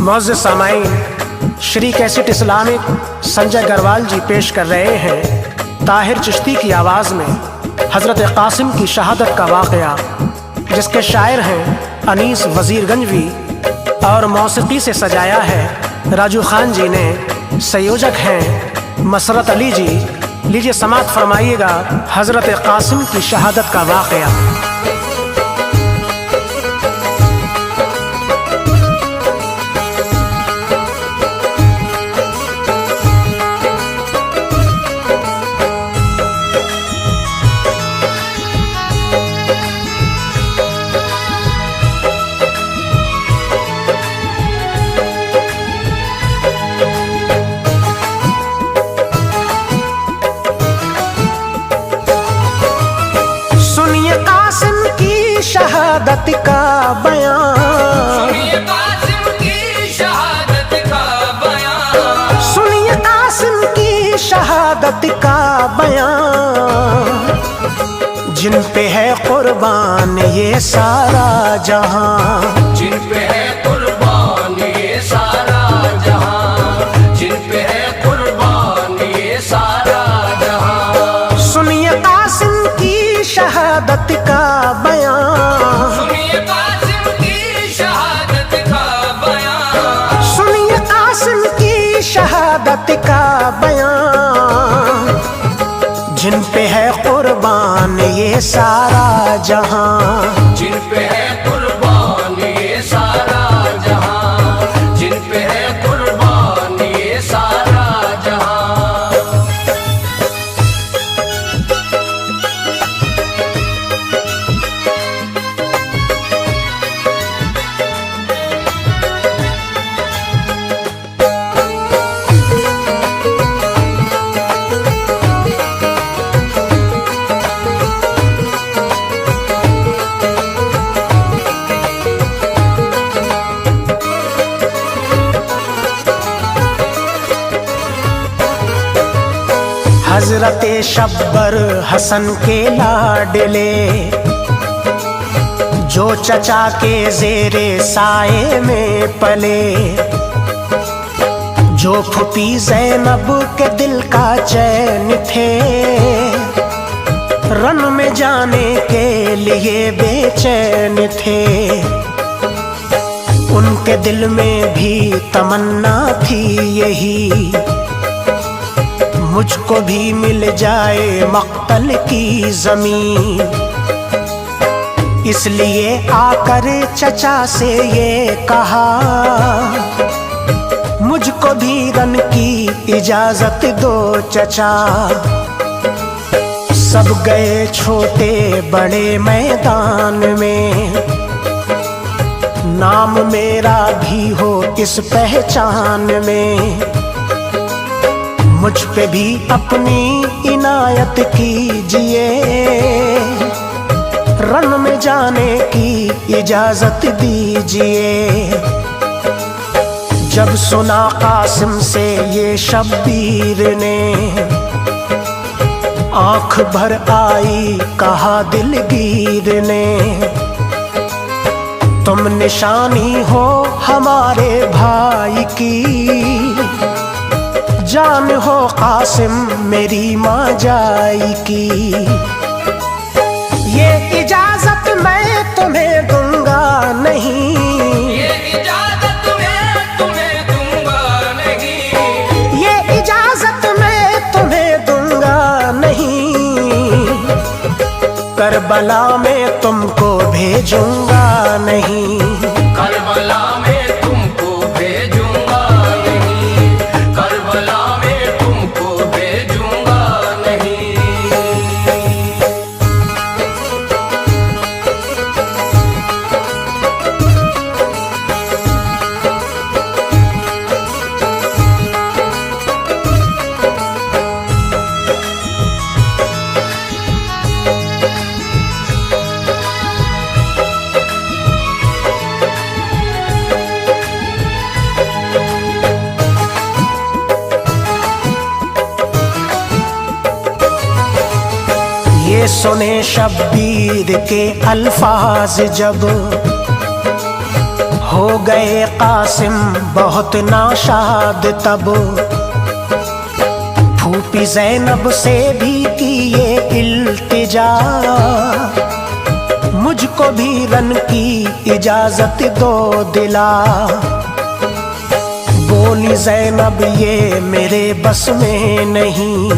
मुअज़्ज़िज़ सामाईन, Shri cassette Islamic Sanjay Garhwal जी पेश कर रहे हैं ताहिर चिश्ती की आवाज़ में हज़रत क़ासिम की शहादत का वाक़या, जिसके शायर हैं अनीस वज़ीरगंजवी और मौसीक़ी से सजाया है राजू खान जी ने। संयोजक हैं मसरत अली जी। लीजिए समाअत फरमाइएगा हज़रत क़ासिम की शहादत का वाक़या। शहादत का बयान, सुनिए क़ासिम की शहादत का बयान, सुनिए क़ासिम की शहादत का बयान। जिन पे है कुर्बान ये सारा जहां, जिन पे है कुर्बान ये सारा जहां, जिन पे है कुर्बान ये सारा जहां। सुनिए क़ासिम की शहादत का बयान, सुनिए क़ासिम की शहादत का बयान, सुनिए क़ासिम की शहादत का बयान। जिन पे है कुर्बान ये सारा जहां, जिन पे है कुर्बान ये सारा जहां, जिन पे है कुर्बान ये सारा जहां। हजरत शब्बर हसन के लाडले, जो चचा के जेरे साए में पले, जो फूफी ज़ैनब के दिल का चैन थे, रन में जाने के लिए बेचैन थे। उनके दिल में भी तमन्ना थी यही, मुझको भी मिल जाए मक्तल की जमीन। इसलिए आकर चचा से ये कहा, मुझको भी रन की इजाजत दो चचा। सब गए छोटे बड़े मैदान में, नाम मेरा भी हो इस पहचान में। मुझ पे भी अपनी इनायत कीजिए, रन में जाने की इजाजत दीजिए। जब सुना क़ासिम से ये शब्बीर ने, आंख भर आई कहा दिलगीर ने, तुम निशानी हो हमारे भाई की, जान हो क़ासिम मेरी माँ जाई की। ये इजाजत मैं तुम्हें दूंगा नहीं, ये इजाजत मैं तुम्हें दूंगा नहीं, ये इजाजत मैं तुम्हें दूंगा नहीं। करबला में तुमको भेजूंगा नहीं, करबला में तुमको भेजूंगा नहीं, करबला में तुमको भेजूंगा नहीं। ये सुने शब्बीर के अल्फाज जब, हो गए कासिम बहुत नाशाद तब, फूफी ज़ैनब से भी की ये इल्तिजा, मुझको भी रन की इजाजत दो दिला। बोली ज़ैनब ये मेरे बस में नहीं,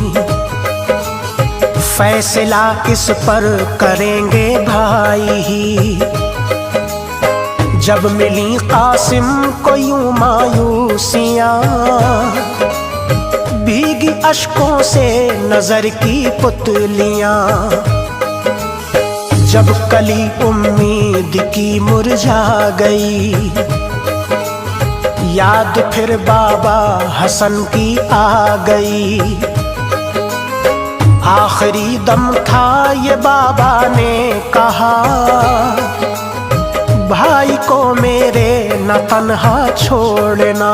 फैसला इस पर करेंगे भाई ही। जब मिली कासिम को यूं मायूसियां, भीगी अश्कों से नजर की पुतलियां, जब कली उम्मीद की मुरझा गई, याद फिर बाबा हसन की आ गई। आखिरी दम था ये बाबा ने कहा, भाई को मेरे न तन्हा छोड़ना।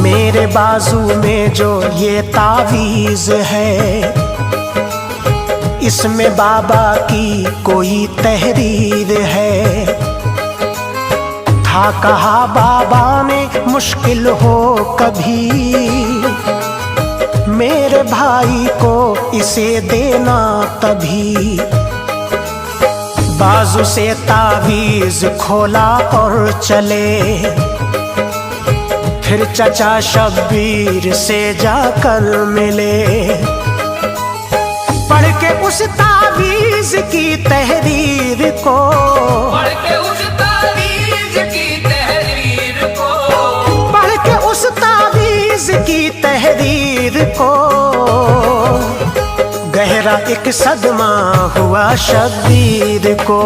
मेरे बाजू में जो ये तावीज़ है, इसमें बाबा की कोई तहरीर है। था कहा बाबा ने मुश्किल हो कभी, मेरे भाई को इसे देना तभी। बाजू से तावीज़ खोला और चले, फिर चचा शब्बीर से जाकर मिले। पढ़ के उस तावीज़ की तहरीर को, पढ़ के उस तावीज़ की तहरीर को, पढ़ के उस तावीज़ की तहरीर को, गहरा एक सदमा हुआ शब्बीर को।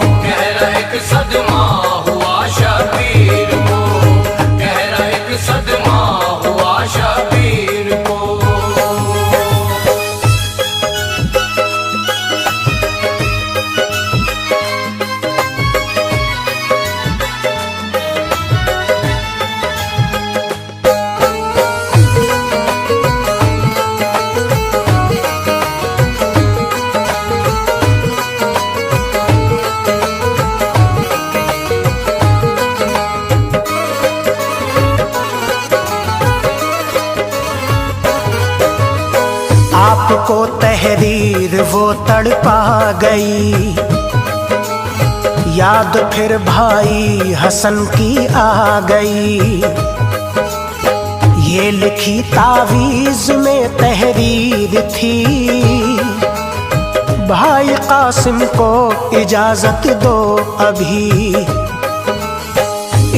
गहरा एक सदमा हुआ शब्बीर को, गहरा एक सदमा हुआ शब्बीर को। आपको तहरीर वो तड़पा गई, याद फिर भाई हसन की आ गई। ये लिखी तावीज़ में तहरीर थी, भाई कासिम को इजाजत दो अभी।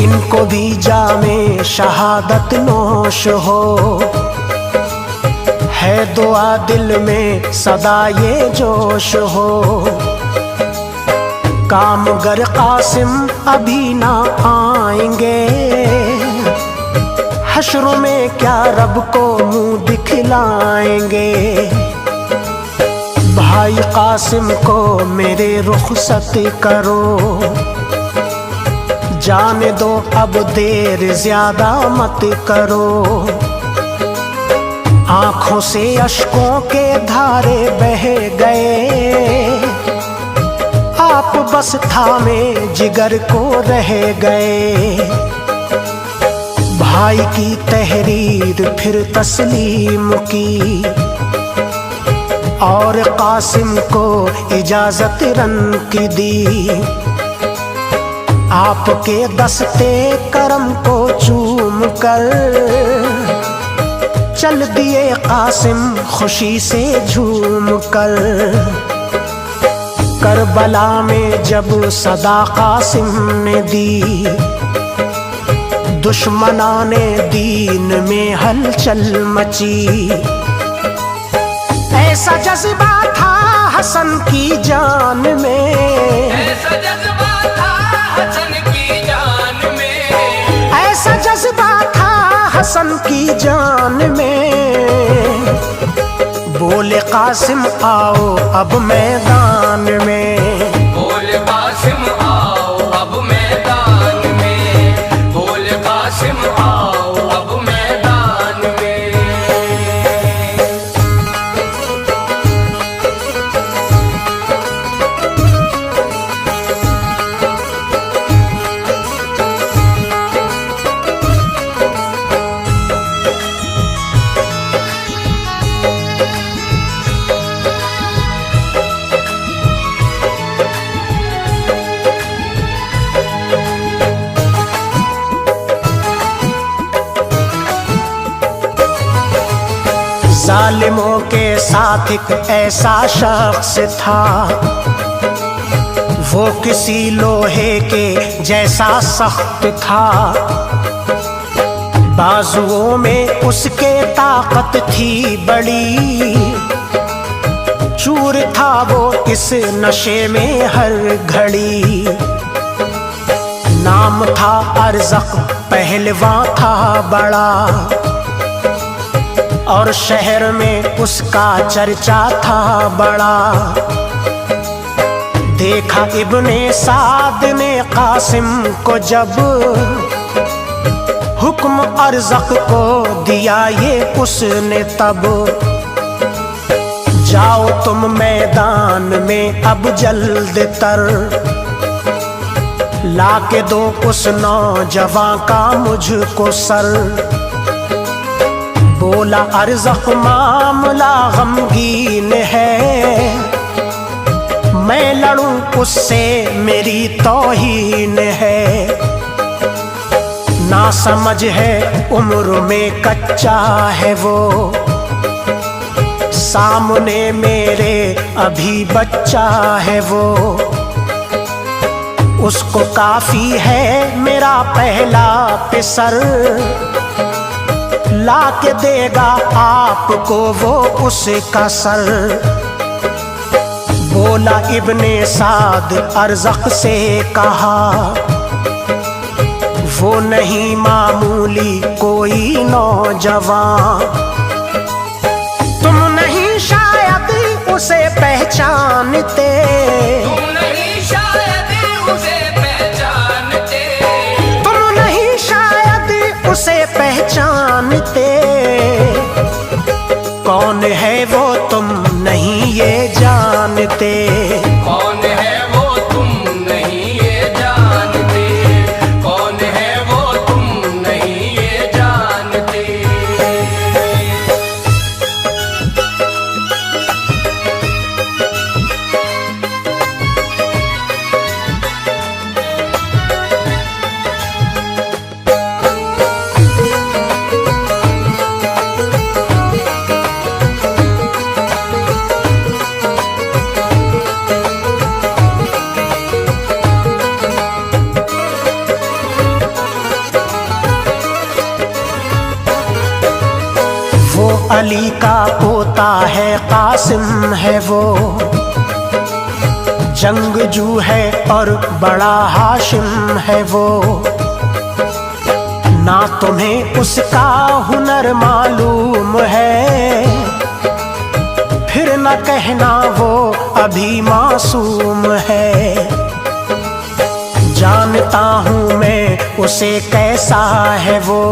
इनको भी जामे शहादत नोश हो, है दुआ दिल में सदा ये जोश हो। कामगर कासिम अभी ना आएंगे, हश्र में क्या रब को मुंह दिखलाएंगे। भाई कासिम को मेरे रुखसत करो, जाने दो अब देर ज्यादा मत करो। आंखों से अश्कों के धारे बह गए, आप बस थामे जिगर को रह गए। भाई की तहरीर फिर तस्लीम की, और कासिम को इजाजत रन की दी। आपके दस्ते करम को चूम कर चल दिए कासिम खुशी से झूम कर। करबला में जब सदा कासिम ने दी, दुश्मनाने दीन में हलचल मची। ऐसा जज्बा था हसन की जान में, ऐसा जज्बा था हसन की जान में, ऐसा जज्बा था हसन की जान में। बोले कासिम आओ अब मैदान में, बोले कासिम आओ अब मैदान में, बोले कासिम आओ अब मैदान में। जालिमों के साथ एक ऐसा शख्स था, वो किसी लोहे के जैसा सख्त था। बाजुओं में उसके ताकत थी बड़ी, चूर था वो इस नशे में हर घड़ी। नाम था अरज़क, पहलवान था बड़ा, और शहर में उसका चर्चा था बड़ा। देखा इब्ने साद ने कासिम को जब, हुक्म अरज़क को दिया ये उसने तब। जाओ तुम मैदान में अब जल्द तर, लाके दो उस नौजवान का मुझको सर। बोला अरज़क मामला गमगीन है, मैं लड़ूं उससे मेरी तौहीन है। ना समझ है उम्र में कच्चा है वो, सामने मेरे अभी बच्चा है वो। उसको काफी है मेरा पहला पिसर, ला के देगा आपको वो उसका सर। बोला इब्ने साद अरज़क से कहा, वो नहीं मामूली कोई नौजवान, तुम नहीं शायद उसे पहचानते, तुम नहीं शायद उसे पहचानते, तुम नहीं शायद उसे पहचानते। कौन है वो तुम नहीं ये जानते, कौन है वो तुम नहीं ये जानते, कौन है वो तुम नहीं ये जानते। अली का पोता है कासिम है वो, जंगजू है और बड़ा हाशिम है वो। ना तुम्हें उसका हुनर मालूम है, फिर न कहना वो अभी मासूम है। जानता हूँ मैं उसे कैसा है वो,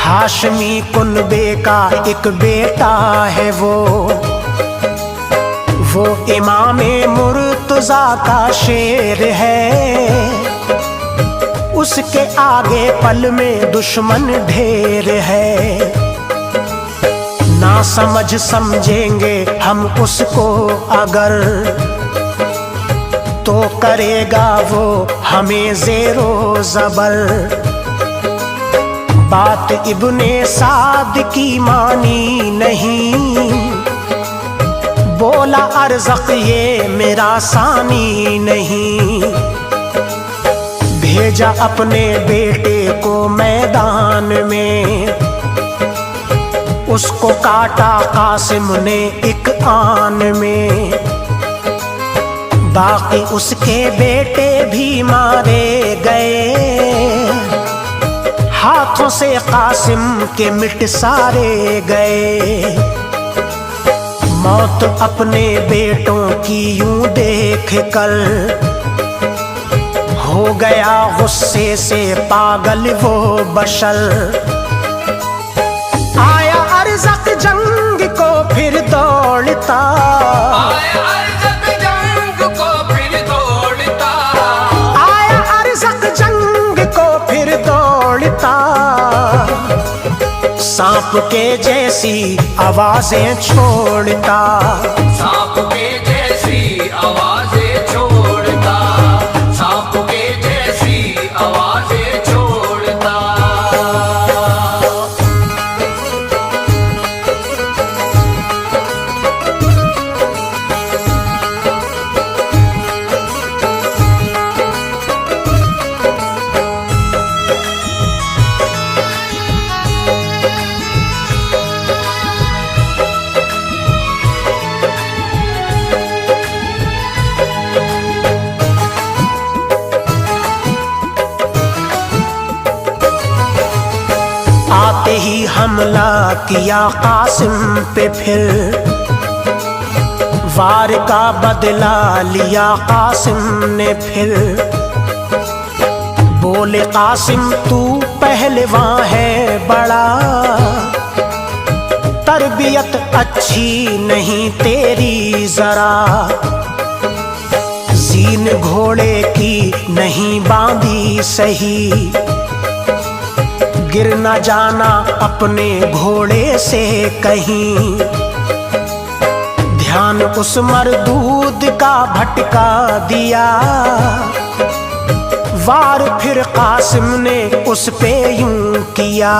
हाशमी कुनबे का एक बेटा है वो इमामे मुर्तज़ा का शेर है। उसके आगे पल में दुश्मन ढेर है। ना समझ समझेंगे हम उसको अगर, तो करेगा वो हमें ज़ेरो ज़बर। बात इब्ने साद की मानी नहीं, बोला अरज़क ये मेरा सानी नहीं। भेजा अपने बेटे को मैदान में, उसको काटा कासिम ने एक आन में। बाकी उसके बेटे भी मारे गए, हाथों से कासिम के मिट सारे गए। मौत अपने बेटों की यूं देख कर, हो गया गुस्से से पागल वो बशर। आया अरज़क जंग को फिर दौड़ता, आया अरज़क जंग को फिर दौड़ता, आया अरज़क जंग को फिर दौड़ता। सांप के जैसी आवाजें छोड़ता, सांप के जैसी आवाजें छोड़ता, सांप के जैसी आवाजें छोड़ता। आते ही हमला किया कासिम पे, फिर वार का बदला लिया कासिम ने फिर। बोले कासिम तू पहलवान है बड़ा, तरबियत अच्छी नहीं तेरी जरा, जीन घोड़े की नहीं बांधी सही, गिर न जाना अपने घोड़े से कहीं। ध्यान उस मरदूद का भटका दिया, वार फिर कासिम ने उस पे यूं किया,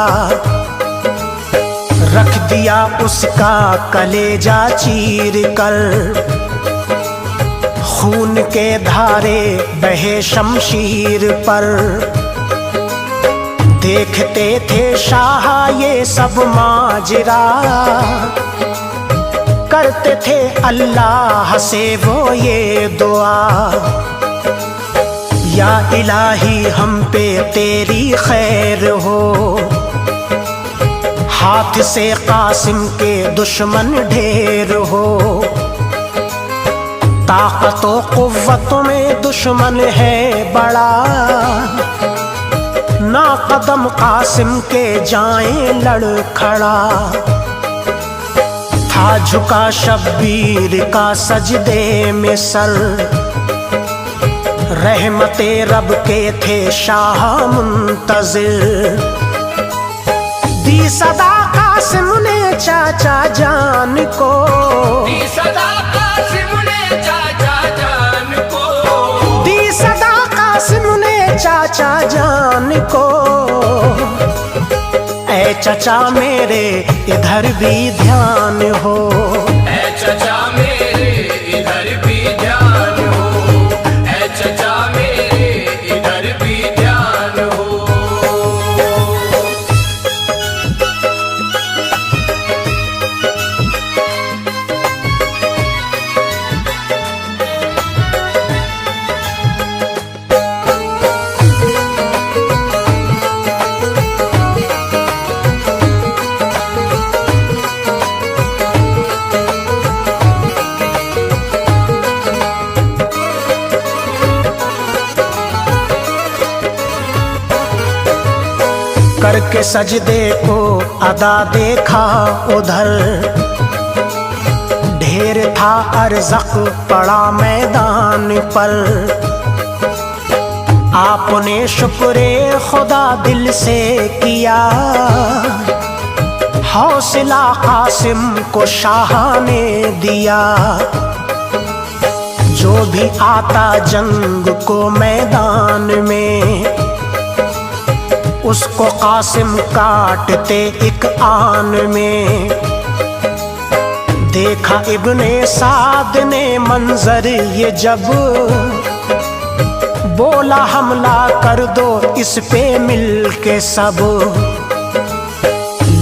रख दिया उसका कलेजा चीर कर, खून के धारे बहे शमशीर पर। देखते थे शाह ये सब माजरा, करते थे अल्लाह से वो ये दुआ, या इलाही हम पे तेरी खैर हो, हाथ से कासिम के दुश्मन ढेर हो। ताकतो कुव्वत में दुश्मन है बड़ा, ना कदम कासिम के जाएं लड़खड़ा। था झुका शब्बीर का सजदे में सर, रहमते रब के थे शाह मुंतजिर। दी सदा कासिम ने चाचा जान को, दी सदा कासिम ने चाचा जान को, दी सदा कासिम ने चाचा जान को। ऐ चचा मेरे इधर भी ध्यान हो, ऐ चचा मेरे इधर भी ध्यान हो, ऐ चचा मेरे इधर भी ध्यान हो। करके सजदे को अदा देखा उधर, ढेर था अरज़क पड़ा मैदान पर। आपने शुक्रे खुदा दिल से किया, हौसला कासिम को शाह ने दिया। जो भी आता जंग को मैदान में, उसको कासिम काटते एक आन में। देखा इब्ने साद ने मंजर ये जब, बोला हमला कर दो इस पे मिल के सब।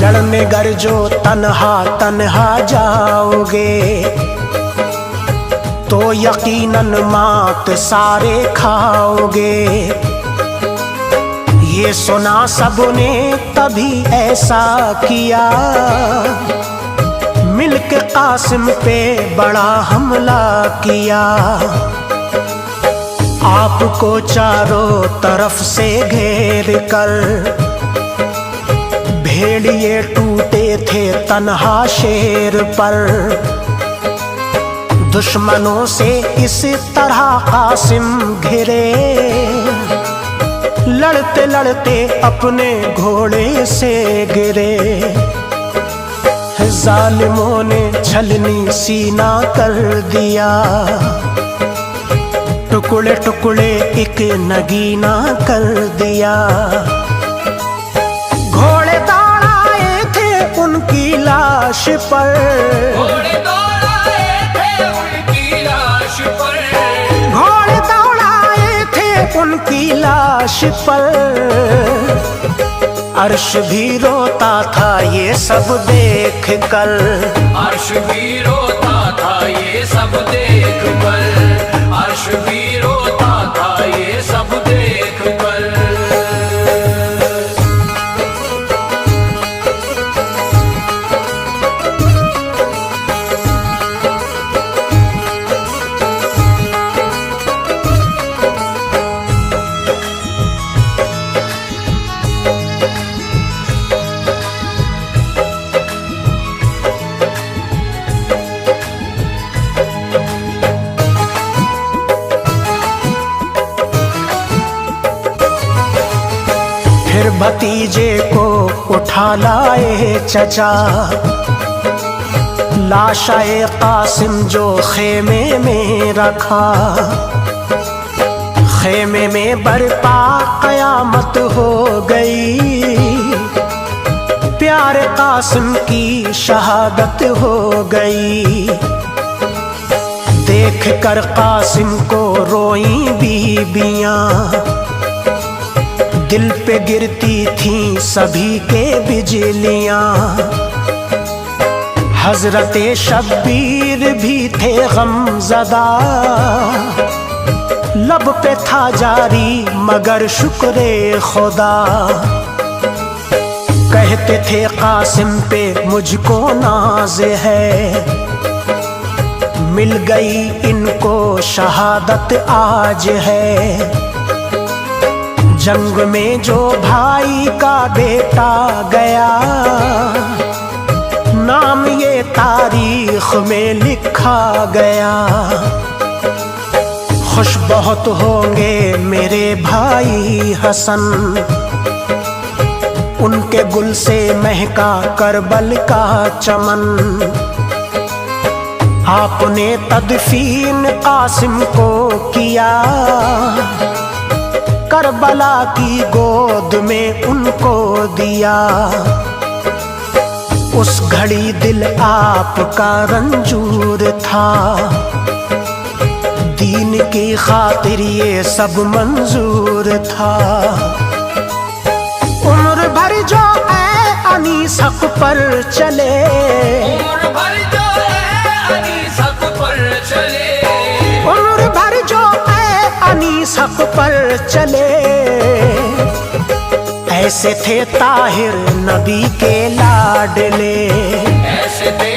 लड़ने गर जो तन्हा तन्हा जाओगे, तो यकीनन मात सारे खाओगे। ये सुना सबने तभी ऐसा किया, मिलके कासिम पे बड़ा हमला किया। आपको चारों तरफ से घेर कर, भेड़िए टूटे थे तन्हा शेर पर। दुश्मनों से इस तरह कासिम घिरे, लड़ते लड़ते अपने घोड़े से गिरे। जालिमों ने छलनी सीना कर दिया, टुकड़े टुकड़े एक नगीना कर दिया। घोड़े दौड़ाए थे उनकी लाश पर, घोड़े दौड़ाए थे उनकी लाश पर, घोड़े दौड़ाए थे उनकी लाश पर। अर्श भी रोता था ये सब देख कर, अर्श भी रोता था ये सब देख कर, अर्श भी रोता था ये सब देख कर। फिर भतीजे को उठा लाए चचा, लाशाए कासिम जो खेमे में रखा। खेमे में बरपा कयामत हो गई, प्यारे कासिम की शहादत हो गई। देख कर कासिम को रोई बीबियां, दिल पे गिरती थी सभी के बिजलियां। हजरते शब्बीर भी थे गमज़दा, लब पे था जारी मगर शुक्रे खुदा। कहते थे कासिम पे मुझको नाज है, मिल गई इनको शहादत आज है। जंग में जो भाई का बेटा गया, नाम ये तारीख में लिखा गया। खुश बहुत होंगे मेरे भाई हसन, उनके गुल से महका करबल का चमन। आपने तदफीन कासिम को किया, करबला की गोद में उनको दिया। उस घड़ी दिल आपका रंजूर था, दीन की खातिर ये सब मंजूर था। उम्र भर जो ऐ अनीस हक पर चले, उम्र भर जो अनीस हक पर चले, उम्र भर जो ऐ अनीस हक पर चले। ऐसे थे ताहिर नबी के लाडले, ऐसे थे